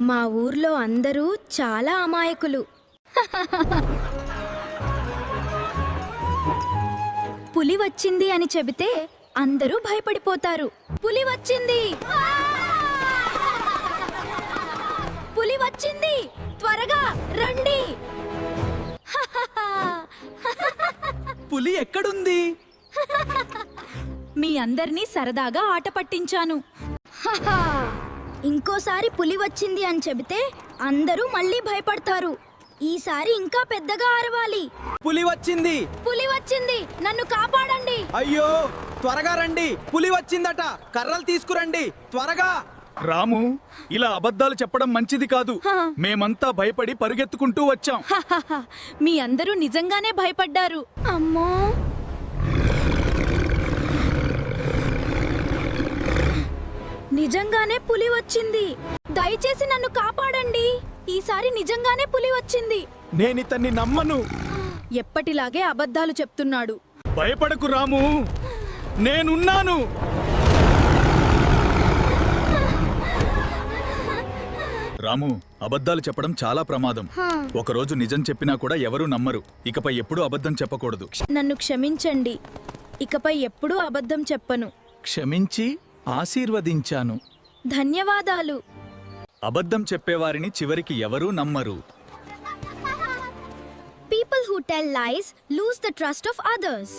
మా ఊర్లో అందరూ చాలా అమాయకులు. పులి వచ్చింది అని చెబితే అందరూ భయపడిపోతారు. పులి వచ్చింది, పులి వచ్చింది, త్వరగా రండి. పులి ఎక్కడుంది? మీ అందర్నీ సరదాగా ఆట పట్టించాను. ఇంకోసారి పులి వచ్చింది అని చెబితే అందరూ మళ్ళీ భయపడతారు. ఈసారి ఇంకా పెద్దగా అరవాలి. పులి వచ్చింది, పులి వచ్చింది, నన్ను కాపాడండి. అయ్యో త్వరగా రండి, పులి వచ్చిందట, కర్రలు తీసుకురండి త్వరగా. రాము, ఇలా అబద్ధాలు చెప్పడం మంచిది కాదు. మేమంతా భయపడి పరుగెత్తుకుంటూ వచ్చాం. మీ అందరూ నిజంగానే భయపడ్డారు. అమ్మో, నిజంగానే పులి వచ్చింది. దయచేసి నన్ను కాపాడండి. ఈసారి నిజంగానే పులి వచ్చింది. నేనితన్ని నమ్మను. ఎప్పటిలాగే అబద్ధాలు చెప్తున్నాడు. భయపడకు రాము, నేనున్నాను. రాము, అబద్ధాలు చెప్పడం చాలా ప్రమాదం. ఒకరోజు నిజం చెప్పినా కూడా ఎవరూ నమ్మరు. ఇకపై ఎప్పుడూ అబద్ధం చెప్పకూడదు. నన్ను క్షమించండి. ఇకపై ఎప్పుడూ అబద్ధం చెప్పను. క్షమించి ఆశీర్వదించాను. ధన్యవాదాలు. అబద్ధం చెప్పేవారిని చివరికి ఎవరూ నమ్మరు. People who tell lies lose the trust of others.